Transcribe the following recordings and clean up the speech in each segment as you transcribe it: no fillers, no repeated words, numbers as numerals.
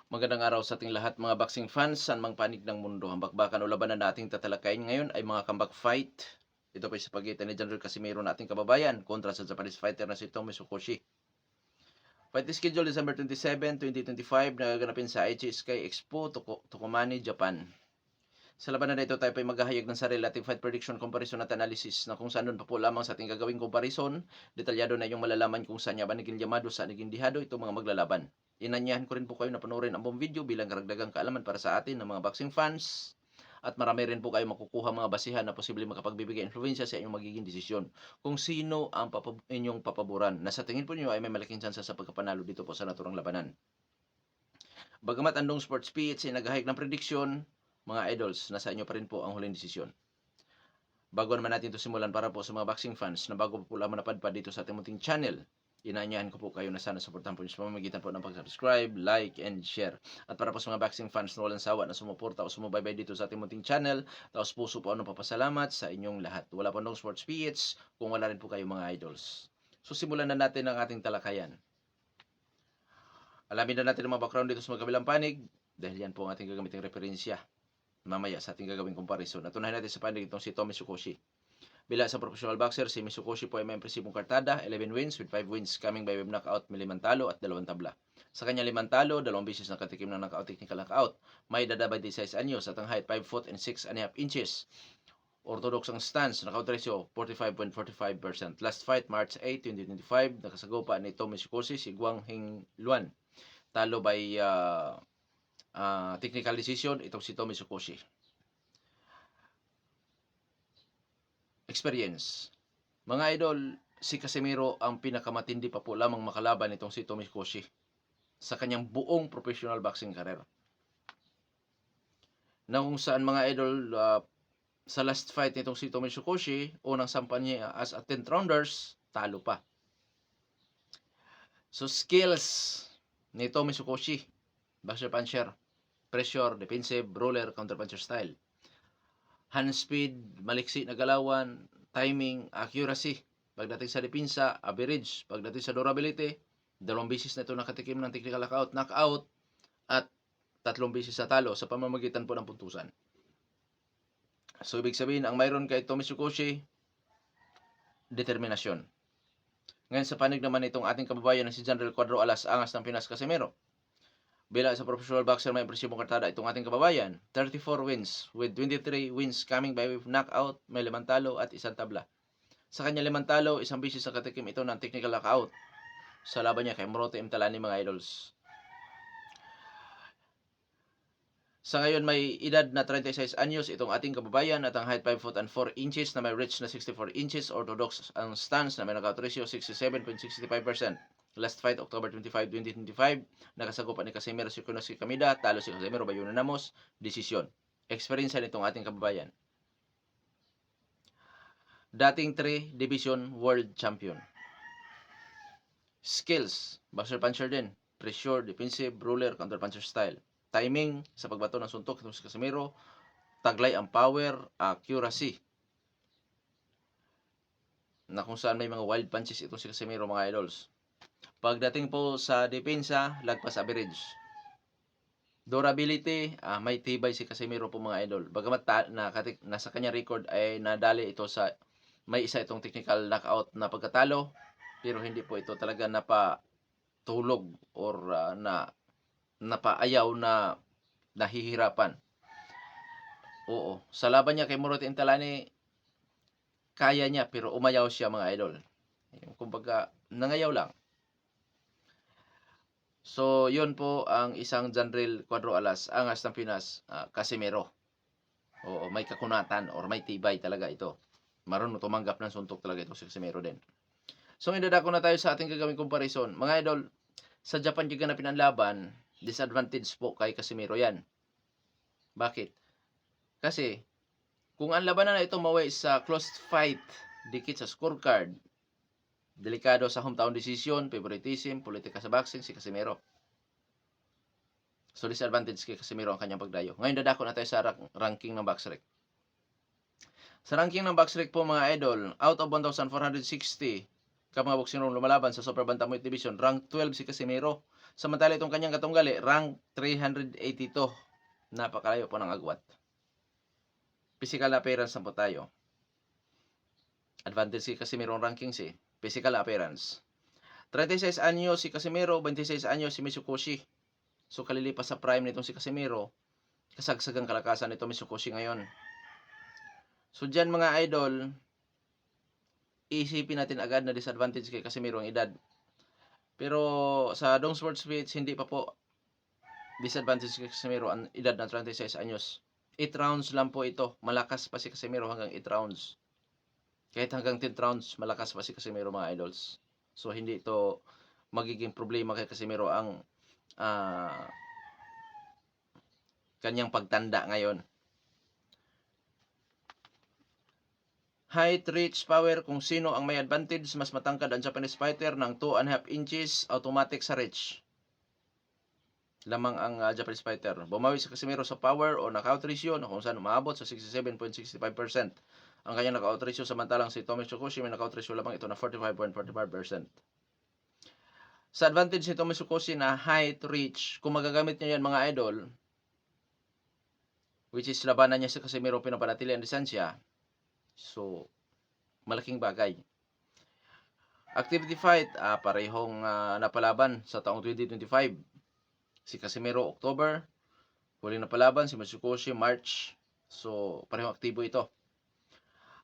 Magandang araw sa ating lahat mga boxing fans saan mang panig ng mundo. Ang bakbakan o labanan nating tatalakayin ngayon ay mga comeback fight. Ito po ay sa pagitan ni General Casimiro na ating kababayan kontra sa Japanese fighter na si Tomi Tsukushi. Fight schedule December 27, 2025 nagaganapin sa Aichi Sky Expo, Tokomani, Japan. Sa labanan na ito tayo pa ay maghahayag ng sarili ating fight prediction, comparison at analysis na kung saan doon pa po lamang sa ating gagawing comparison. Detalyado na yung malalaman kung saan niya ba naging yamado sa naging dihado itong mga maglalaban. Inanyahan ko rin po kayo na panoorin ang buong video bilang karagdagang kaalaman para sa atin ng mga boxing fans. At marami rin po kayo makukuha mga basihan na posibleng makapagbibigay influensya sa inyong magiging desisyon kung sino ang inyong papaboran na sa tingin po niyo ay may malaking tsansa sa pagkapanalo dito po sa naturang labanan. Bagamat andong sports PH ay naghahayag ng prediksyon, mga idols, nasa inyo pa rin po ang huling desisyon. Bago naman natin ito simulan, para po sa mga boxing fans na bago po lamang napadpad dito sa ating munting channel, inaanyahan ko po kayo na sana suportahan po sa pamamagitan po ng pag-subscribe, like, and share. At para po sa mga boxing fans na walang sawa na sumuporta o sumubaybay dito sa ating munting channel, taos puso po ang papasalamat sa inyong lahat. Wala po nung sports PH kung wala rin po kayo mga idols. So simulan na natin ang ating talakayan. Alamin na natin ang mga background dito sa magkabilang panig dahil yan po ang ating gagamiting referensya mamaya sa ating gagawing comparison. At unahin natin sa panig itong si Tomi Tsukushi. Bila sa professional boxer, si Tsukushi po ay may impresibong kartada, 11 wins with 5 wins coming by web knockout, may 5 talo at 2 tabla. Sa kanya 5 talo, 2 beses nakatikim ng knockout, technical knockout. May edad 26 anyos at ang height 5 foot and 6 and a half inches. Orthodox ang stance, knockout ratio 45.45%. Last fight, March 8, 2025, nakasagupa ni Tomi Tsukushi si Guang Hing Luan. Talo by technical decision itong si Tomi Tsukushi. Experience. Mga idol, si Casimiro ang pinakamatindi pa po lamang makalaban itong si Tomi Tsukushi sa kanyang buong professional boxing career. Na kung saan mga idol, sa last fight nitong si Tomi Tsukushi, unang sampan niya as a 10th rounders, talo pa. So skills ni Tomi Tsukushi, boxer puncher, pressure, defensive, roller, counter-puncher style. Hand speed, maliksi na galawan, timing, accuracy. Pagdating sa depensa, average. Pagdating sa durability, 2 beses na ito nakatikim ng technical knockout at 3 beses sa talo sa pamamagitan po ng puntusan. So, ibig sabihin, ang mayroon kay Tomi Tsukushi, determinasyon. Ngayon sa panig naman itong ating kababayan na si General Cuadro Alas, angas ng Pinas Casimiro. Bila sa professional boxer may impresibong kartada itong ating kababayan, 34 wins with 23 wins coming by knockout, may 5 talo at 1 tabla. Sa kanya 5 talo, 1 beses sa katikim ito ng technical knockout sa laban niya kay Morote Imtalani, mga idols. Sa ngayon may edad na 36 anyos itong ating kababayan at ang height 5 foot and 4 inches na may reach na 64 inches, orthodox ang stance na may knockout ratio 67.65%. Last fight, October 25, 2025, nakasagupan ni Casimiro si Kunoski Kamida, talo si Casimiro by unanimous decision. Experience nitong ating kababayan. Dating 3 Division World Champion. Skills, boxer puncher din, pressure, defensive, ruler, counter puncher style. Timing sa pagbato ng suntok itong si Casimiro, taglay ang power, accuracy. Na kung saan may mga wild punches itong si Casimiro, mga idols. Pagdating po sa depensa, lagpas average. Durability, may tibay si Casimiro po, mga idol. Bagamat nasa kanya record ay nadali ito sa may isa itong technical knockout na pagkatalo, pero hindi po ito talaga napatulog or napaayaw na nahihirapan. Oo, sa laban niya kay Morote Imtalani, kaya niya pero umayaw siya, mga idol. Kumbaga, nangayaw lang. So, yun po ang isang General Cuadro Alas, angas ng Pinas, Casimiro. Oo, may kakunatan or may tibay talaga ito. Marunong tumanggap ng suntok talaga ito si Casimiro din. So, idadako na tayo sa ating gagawing comparison. Mga idol, sa Japan gaganapin ang laban, disadvantage po kay Casimiro yan. Bakit? Kasi, kung ang labanan na ito maway sa close fight, dikit sa scorecard, delikado sa hometown decision, favoritism, politika sa boxing, si Casimiro. So, disadvantage kay Casimiro ang kanyang pagdayo. Ngayon, dadako na tayo sa ranking ng BoxRec. Sa ranking ng BoxRec po, mga idol, out of 1,460 ka mga boxing lumalaban sa Super Bantamweight Division, rank 12 si Casimiro. Samantala itong kanyang katunggali, rank 382. Napakalayo po ng agwat. Physical appearance na po tayo. Advantage si Casimiro ang rankings eh. Physical appearance. 36 anyos si Casimiro, 26 anyos si Mitsukoshi. So kalilipas sa prime nitong si Casimiro, kasagsagang kalakasan nito Mitsukoshi ngayon. So dyan mga idol, isipin natin agad na disadvantage kay Casimiro ang edad. Pero sa Dong Sports Beats, hindi pa po disadvantage kay Casimiro ang edad na 36 anyos. 8 rounds lang po ito. Malakas pa si Casimiro hanggang 8 rounds. Kahit hanggang 10 rounds, malakas pa si Casimiro mga idols. So hindi ito magiging problema kay Casimiro ang kanyang pagtanda ngayon. Height, reach, power, kung sino ang may advantage, mas matangkad ang Japanese fighter ng 2.5 inches, automatic sa reach. Lamang ang Japanese fighter. Bumawi si Casimiro sa power o knockout ratio na kung saan umabot sa 67.65%. Ang kanyang knockout ratio, samantalang si Tomi Mitsukoshi may knockout ratio lamang ito na 45.45%. Sa advantage ni Tomi Mitsukoshi na height, reach, kung magagamit niya yan mga idol, which is labanan niya si Casimiro pinapanatili ang distansya, so malaking bagay. Activity fight, parehong napalaban sa taong 2025. Si Casimiro October, huling napalaban si Mitsukoshi March. So parehong aktibo ito.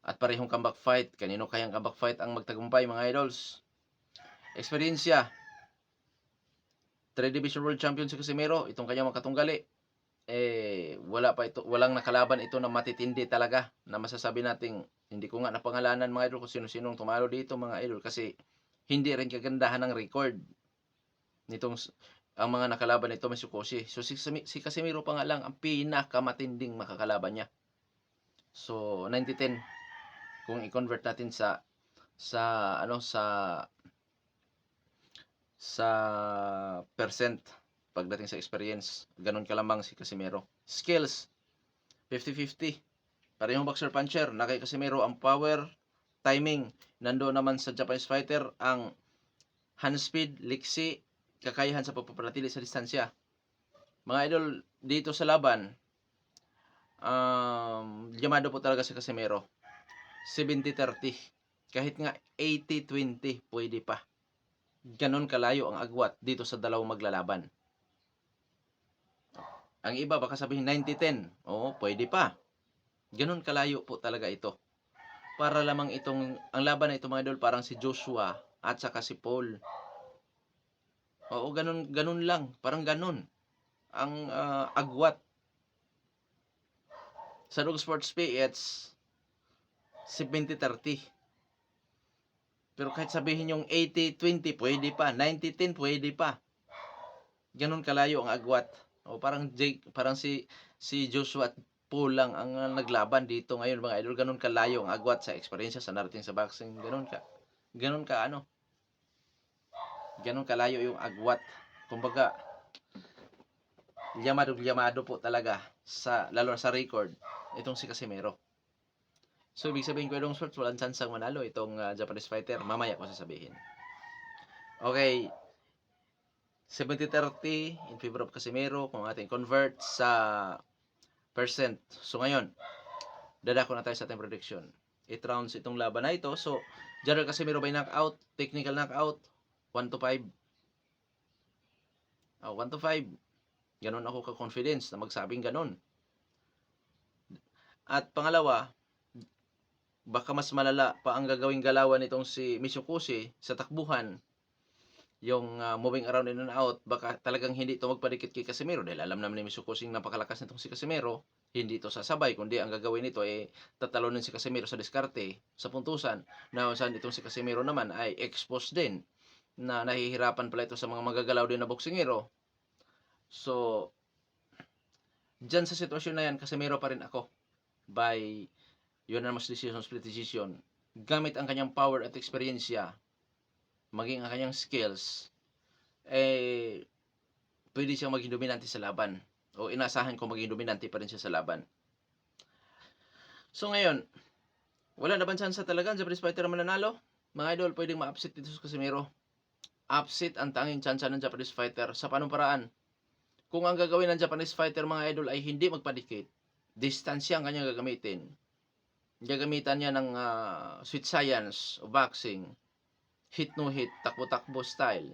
At parehong comeback fight. Kanino kayang comeback fight ang magtagumpay mga idols? Eksperyensya. 3 Division World Champion si Casimiro, itong kanyang makatunggali. Walang nakalaban ito na matitindi talaga na masasabi nating hindi ko nga napangalanan mga idol kung sino-sinong tumalo dito mga idol kasi hindi rin kagandahan ng record nitong ang mga nakalaban nito Mitsukoshi. So si Casimiro pa nga lang ang pinakamatinding makakalaban niya. So 90-10 kung i-convert natin sa percent pagdating sa experience, ganun kalamang si Casimiro. Skills 50-50. Parehong boxer puncher na kay Casimiro ang power, timing. Nandoon naman sa Japanese fighter ang hand speed, liksi, kakayahan sa pagpapanatili sa distansya. Mga idol, dito sa laban, llamado po talaga si Casimiro. 70-30. Kahit nga 80-20, pwede pa. Ganon kalayo ang agwat dito sa dalawang maglalaban. Ang iba baka sabihin 90-10. Oo, pwede pa. Ganon kalayo po talaga ito. Para lamang ang laban na ito mga idol, parang si Joshua at saka si Paul. Oo, ganun lang. Parang ganun ang agwat. Sa Dog Sports PH, 70-30. Pero kahit sabihin yung 80-20, pwede pa. 90-10, pwede pa. Ganun kalayo ang agwat. O parang si Joshua at Paul lang ang naglaban dito ngayon mga idol. Ganun kalayo ang agwat sa experience sa narating sa boxing. Ganun kalayo yung agwat. Kumbaga, yamado po talaga lalo sa record itong si Casimiro. So ibig sabihin ko itong sorts walang chansang manalo itong Japanese fighter. Mamaya ko sasabihin. Okay, 70-30 in favor of Casimiro kung ating convert sa percent. So ngayon, dadako na tayo sa ating prediction. 8 rounds itong laban na ito. So, General Casimiro by knockout, technical knockout, 1-5. 1-5. Ganon ako ka-confidence na magsabing ganon. At pangalawa, baka mas malala pa ang gagawing galawan nitong si Mitsukoshi sa takbuhan. Yung moving around in and out, baka talagang hindi ito magpadikit kay Casimiro dahil alam naman ni Mitsukoshi napakalakas nitong si Casimiro. Hindi ito sasabay, kundi ang gagawin nito ay tatalonin si Casimiro sa diskarte, sa puntusan, na saan itong si Casimiro naman ay exposed din, na nahihirapan pala ito sa mga magagalaw din na boksingero. So, dyan sa sitwasyon na yan, Casimiro pa rin ako by unanimous decision, split decision. Gamit ang kanyang power at eksperyensya, maging ang kanyang skills, pwede siyang maging dominante sa laban. O inaasahan ko maging dominante pa rin siya sa laban. So ngayon, wala na ba chance talaga ang Japanese fighter mananalo? Mga idol, pwedeng ma-upset dito sa Casimiro. upset ang tanging tsansa ng Japanese fighter sa panong paraan. Kung ang gagawin ng Japanese fighter mga idol ay hindi magpadikit, distansya ang kanyang gagamitin. Gagamitan niya ng sweet science o boxing, hit no hit, takbo-takbo style.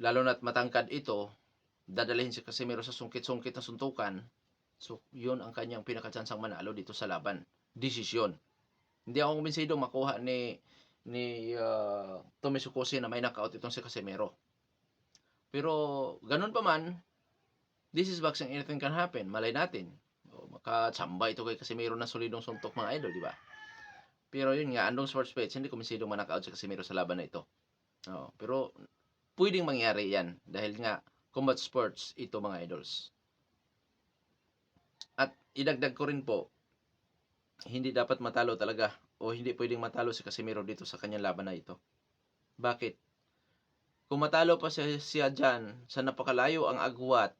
Lalo na't matangkad ito, dadalhin si Casimero sa sungkit-sungkit na suntukan. So, yun ang kanyang pinakatsansang manalo dito sa laban. Desisyon. Hindi ako kumbinsido makuha ni Tommy Sukosi na may knockout itong si Casimero. Pero, ganun pa man, this is boxing, anything can happen. Malay natin. Makatsamba ito kay Casimero na solidong suntok mga idol, di ba? Pero yun nga, andong sports page, hindi kumbinsido man-knockout si Casimero sa laban na ito. Pero, pwedeng mangyari yan dahil nga combat sports ito mga idols. At idagdag ko rin po, hindi dapat matalo talaga o hindi pwedeng matalo si Casimero dito sa kanyang laban na ito. Bakit? Kung matalo pa siya dyan sa napakalayo ang agwat,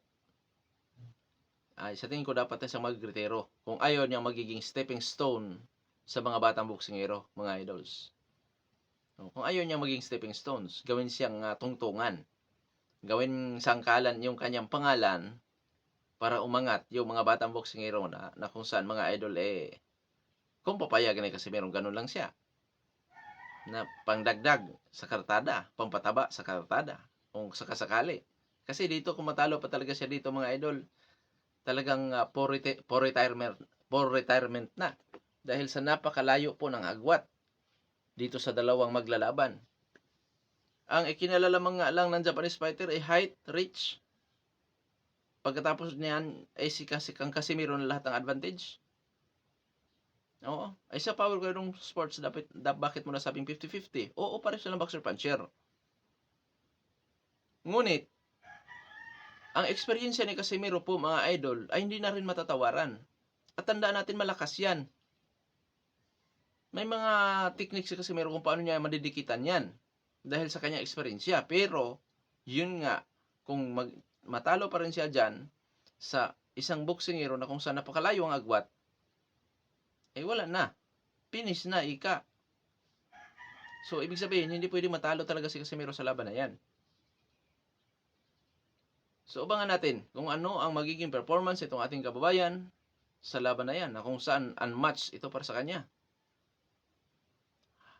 ay sa tingin ko dapat na siyang magretiro kung ayaw niya magiging stepping stone sa mga batang boksingero, mga idols. Kung ayaw niya maging stepping stones, gawin siyang tungtungan. Gawin sangkalan yung kanyang pangalan para umangat yung mga batang boksingero na kung saan mga idol kung papayagan ni Casimero, ganun lang siya. Na pangdagdag sa kartada, pampataba sa kartada, kung sakasakali. Kasi dito kung matalo pa talaga siya dito mga idol, talagang for retirement na. Dahil sa napakalayo po ng agwat dito sa dalawang maglalaban. Ang ikinalala nga lang ng Japanese fighter ay height, reach. Pagkatapos niyan ay si kang Casimero na lahat ng advantage. Oo. Ay sa power ko yung sports, bakit mo nasabing 50-50? Oo, pares silang boxer-puncher. Ngunit, ang experience ni Casimero po mga idol ay hindi na rin matatawaran. At tandaan natin malakas yan. May mga techniques si Casimero kung paano niya madidikitan yan. Dahil sa kanya experience siya. Pero, yun nga, kung matalo pa rin siya dyan sa isang boksingero na kung saan napakalayo ang agwat, wala na. Finish na, ika. So, ibig sabihin, hindi pwede matalo talaga si Casimero sa laban na yan. So, abangan natin kung ano ang magiging performance itong ating kababayan sa laban na yan, na kung saan unmatched ito para sa kanya.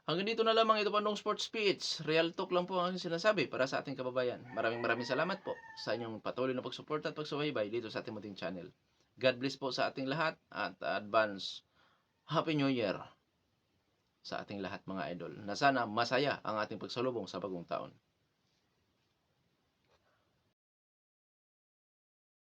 Hanggang dito na lamang ito pandong Sports Pitch. Real talk lang po ang aking sinasabi para sa ating kababayan. Maraming salamat po sa inyong patuloy na pagsuporta at pagsubaybay dito sa ating munting channel. God bless po sa ating lahat at advance Happy New Year sa ating lahat mga idol. Na sana masaya ang ating pagsalubong sa bagong taon.